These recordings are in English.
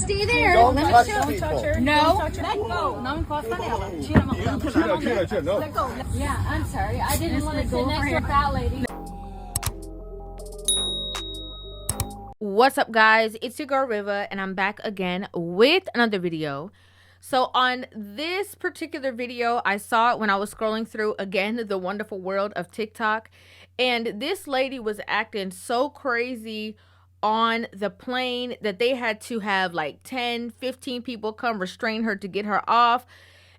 Stay there. Don't Let touch me show. people. Touch her. No. Let go. Não encosta nela. Tira a mão. No. Let go. Yeah, I'm sorry. I didn't want to sit next to a fat lady. What's up, guys? It's your girl Rivah, and I'm back again with another video. So on this particular video, I saw it when I was scrolling through again the wonderful world of TikTok, and this lady was acting so crazy on the plane that they had to have like 10-15 people come restrain her to get her off.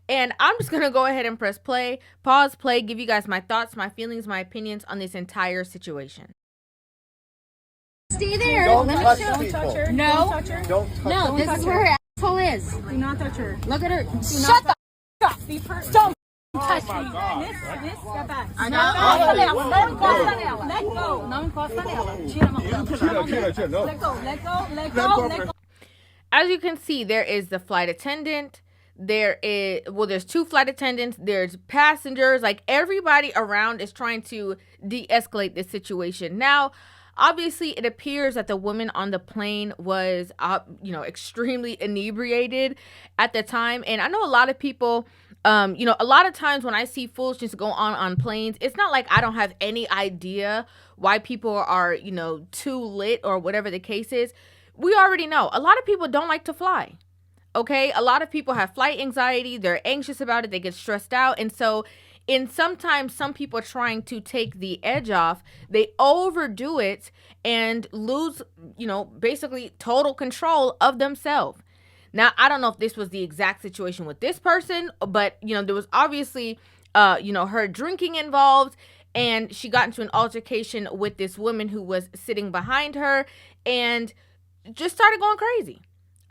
And I'm just gonna go ahead and press play, pause, play, give you guys my thoughts, my feelings, my opinions on this entire situation. Stay there. Don't Let touch me show. people. Touch her. Don't No. touch No, this is where her asshole is. Do not touch her. Look at her. Shut the f up. Don't touch me. Miss, step back. Não encosta nela. Let go. Não encosta nela. Tira a mão. No. Let go. As you can see, there is the flight attendant. There's two flight attendants. There's passengers. Like, everybody around is trying to de-escalate this situation. Now, obviously, it appears that the woman on the plane was, extremely inebriated at the time. And I know a lot of people, a lot of times when I see foolishness go on planes, it's not like I don't have any idea why people are, too lit or whatever the case is. We already know a lot of people don't like to fly. Okay, a lot of people have flight anxiety. They're anxious about it. They get stressed out. And so sometimes some people are trying to take the edge off. They overdo it and lose, basically total control of themselves. Now, I don't know if this was the exact situation with this person, but, there was obviously, her drinking involved, and she got into an altercation with this woman who was sitting behind her and just started going crazy.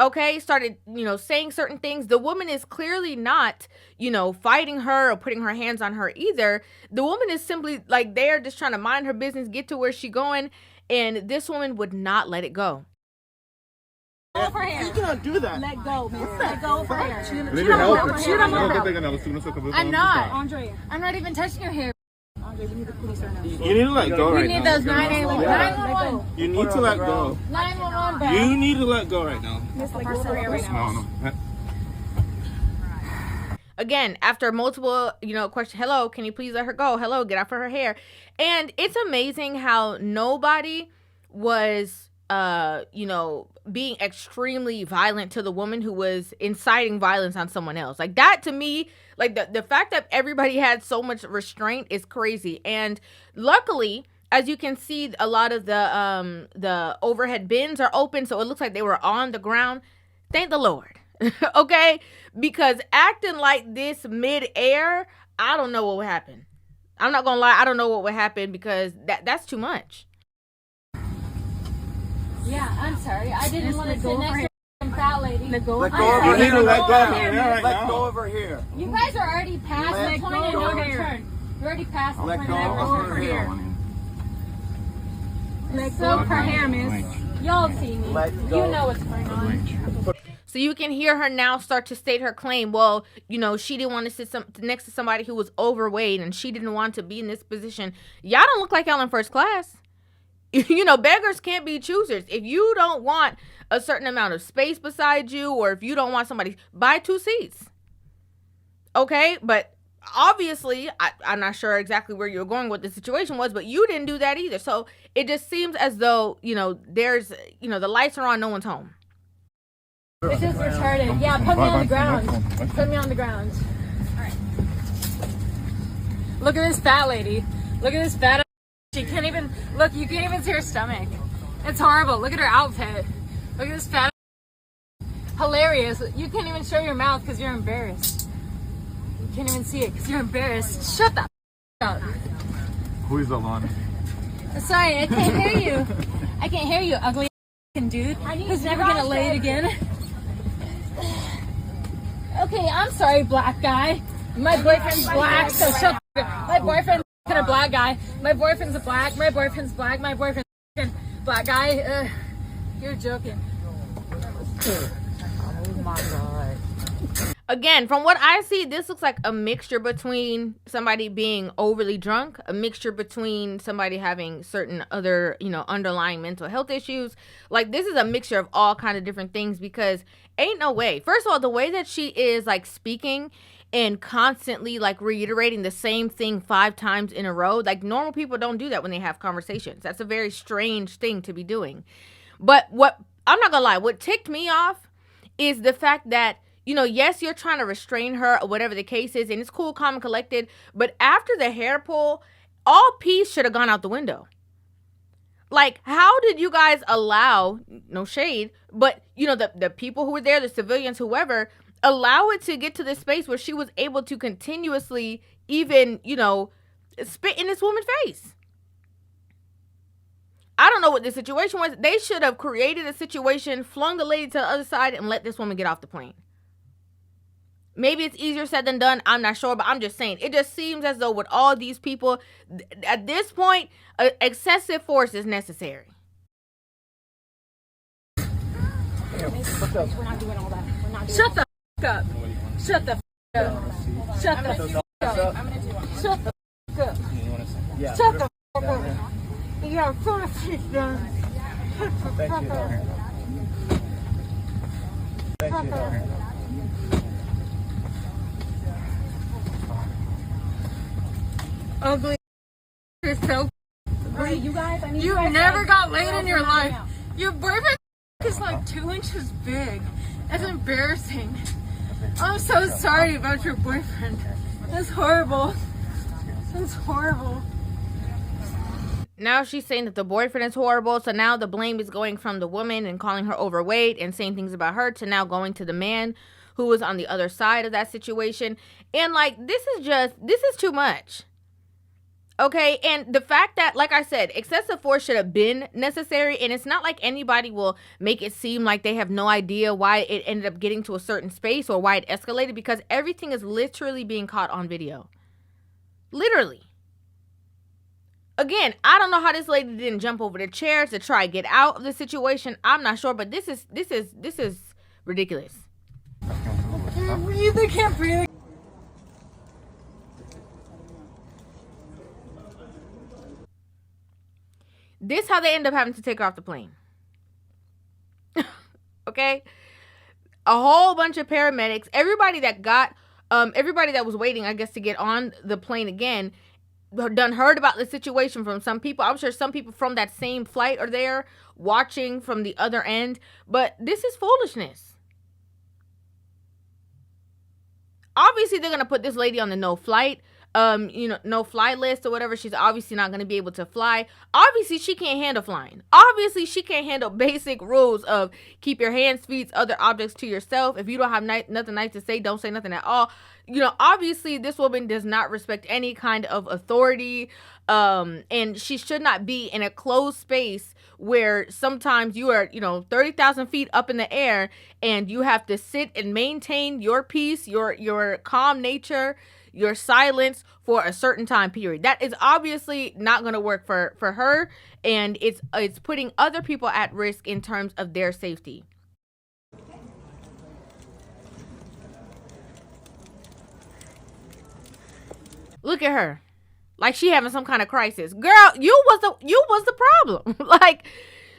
Okay, started, saying certain things. The woman is clearly not, fighting her or putting her hands on her either. The woman is simply like there just trying to mind her business, get to where she's going. And this woman would not let it go. Go for hair. You cannot do that. Let go, miss. Let go for hair. I'm not. Andre, I'm not even touching your hair. we need the police right now. You need to let go We right need now. those 911. You need to let go. 911 back. You need to let go right now. Miss, let go for hair right now. No. Again, after multiple, questions, hello, can you please let her go? Hello, get off of her hair. And it's amazing how nobody was, being extremely violent to the woman who was inciting violence on someone else. Like, that to me, like the fact that everybody had so much restraint is crazy. And luckily, as you can see, a lot of the overhead bins are open, so it looks like they were on the ground. Thank the Lord. Okay, because acting like this mid-air, I don't know what would happen. I'm not gonna lie, I don't know what would happen, because that's too much. Yeah, I'm sorry. I didn't want to sit next to a fat lady. Let go. Let go. You need to let go of her hair right now. Let go of her hair. You guys are already past Let the point of go no of her return. You're already past the Let point go of no of her hair. Let go of her hair, miss. Y'all see me. Let You go. know what's going on. So you can hear her now start to state her claim. Well, she didn't want to sit next to somebody who was overweight, and she didn't want to be in this position. Y'all don't look like y'all in first class. Beggars can't be choosers. If you don't want a certain amount of space beside you, or if you don't want somebody, buy 2 seats. Okay, but obviously, I'm not sure exactly where you're going, what the situation was, but you didn't do that either. So it just seems as though, there's, the lights are on, no one's home. This is retarded. Yeah, put me on the ground. Put me on the ground. All right. Look at this fat lady. Look at this fat. She can't even look. You can't even see her stomach. It's horrible. Look at her outfit. Look at this fat. Hilarious. You can't even show your mouth because you're embarrassed. You can't even see it because you're embarrassed. Shut the up. Who is the one? Sorry, I can't hear you. I can't hear you, ugly dude who's never gonna lay it again. Okay, I'm sorry, black guy. My boyfriend's black, so shut the My boyfriend's a black guy. My boyfriend's a black. My boyfriend's black. My boyfriend's a black guy. You're joking. Oh my God. Again, from what I see, this looks like a mixture between somebody being overly drunk, a mixture between somebody having certain other, underlying mental health issues. Like, this is a mixture of all kind of different things, because ain't no way. First of all, the way that she is, like, speaking and constantly, like, reiterating the same thing 5 times in a row, like, normal people don't do that when they have conversations. That's a very strange thing to be doing. But I'm not gonna lie, what ticked me off is the fact that, yes, you're trying to restrain her or whatever the case is, and it's cool, calm, and collected, but after the hair pull, all peace should have gone out the window. Like, how did you guys allow, no shade, but, the people who were there, the civilians, whoever, allow it to get to this space where she was able to continuously even, spit in this woman's face? I don't know what the situation was. They should have created a situation, flung the lady to the other side, and let this woman get off the plane. Maybe it's easier said than done. I'm not sure, but I'm just saying. It just seems as though with all these people, at this point, excessive force is necessary. We're not doing all that. We're not doing Shut the up. Shut the up. Shut the up. Shut the up. Yeah. Shut the up. Yeah, so she's done. Thank you. Thank you. Ugly. You're so Hey, you guys, I need You guys never to got laid in your right life. now. Your boyfriend is like 2 inches big. That's embarrassing. I'm so sorry about your boyfriend. That's horrible. That's horrible. Now she's saying that the boyfriend is horrible, so now the blame is going from the woman and calling her overweight and saying things about her to now going to the man who was on the other side of that situation. And, like, this is too much. Okay, and the fact that, like I said, excessive force should have been necessary, and it's not like anybody will make it seem like they have no idea why it ended up getting to a certain space or why it escalated, because everything is literally being caught on video. Literally. Again, I don't know how this lady didn't jump over the chairs to try to get out of the situation. I'm not sure, but this is ridiculous. They can't breathe. This how they end up having to take her off the plane. Okay? A whole bunch of paramedics, everybody that was waiting, I guess, to get on the plane again, done heard about the situation from some people. I'm sure some people from that same flight are there watching from the other end, but this is foolishness. Obviously, they're going to put this lady on the no-flight no-fly list or whatever. She's obviously not going to be able to fly. Obviously, she can't handle flying. Obviously, she can't handle basic rules of keep your hands, feet, other objects to yourself. If you don't have nothing nice to say, don't say nothing at all. Obviously, this woman does not respect any kind of authority, and she should not be in a closed space where sometimes you are, 30,000 feet up in the air and you have to sit and maintain your peace, your calm nature, your silence for a certain time period. That is obviously not going to work for her, and it's putting other people at risk in terms of their safety. Look at her. Like she having some kind of crisis. Girl, you was the problem. Like,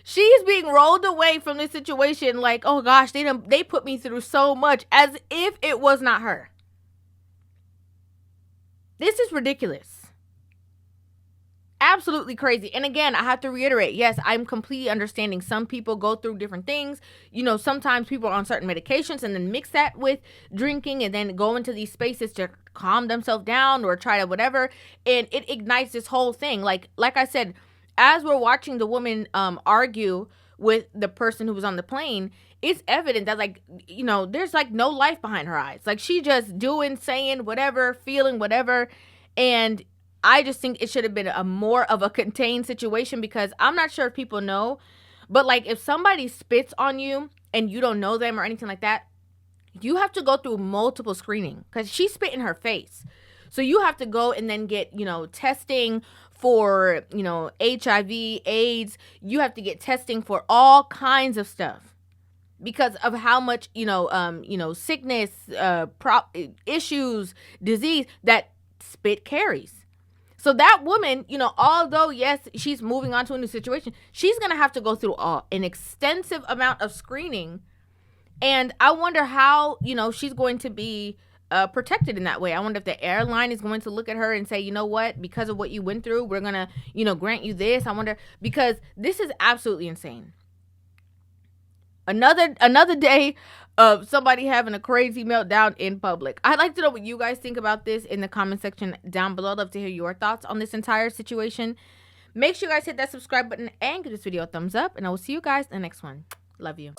she's being rolled away from this situation like, oh gosh, they put me through so much, as if it was not her. This is ridiculous. Absolutely crazy. And again, I have to reiterate, yes, I'm completely understanding some people go through different things. Sometimes people are on certain medications and then mix that with drinking and then go into these spaces to calm themselves down or try to whatever. And it ignites this whole thing. Like I said, as we're watching the woman argue with the person who was on the plane, it's evident that, there's no life behind her eyes. Like, she just doing, saying whatever, feeling whatever. And I just think it should have been a more of a contained situation, because I'm not sure if people know, but if somebody spits on you and you don't know them or anything like that, you have to go through multiple screening, because she spit in her face. So you have to go and then get, testing for, HIV, AIDS. You have to get testing for all kinds of stuff. because of how much, sickness, issues, disease that spit carries. So that woman, although, yes, she's moving on to a new situation, she's going to have to go through an extensive amount of screening. And I wonder how, she's going to be protected in that way. I wonder if the airline is going to look at her and say, you know what, because of what you went through, we're going to, grant you this. I wonder, because this is absolutely insane. Another day of somebody having a crazy meltdown in public. I'd like to know what you guys think about this in the comment section down below. I'd love to hear your thoughts on this entire situation. Make sure you guys hit that subscribe button and give this video a thumbs up. And I will see you guys in the next one. Love you.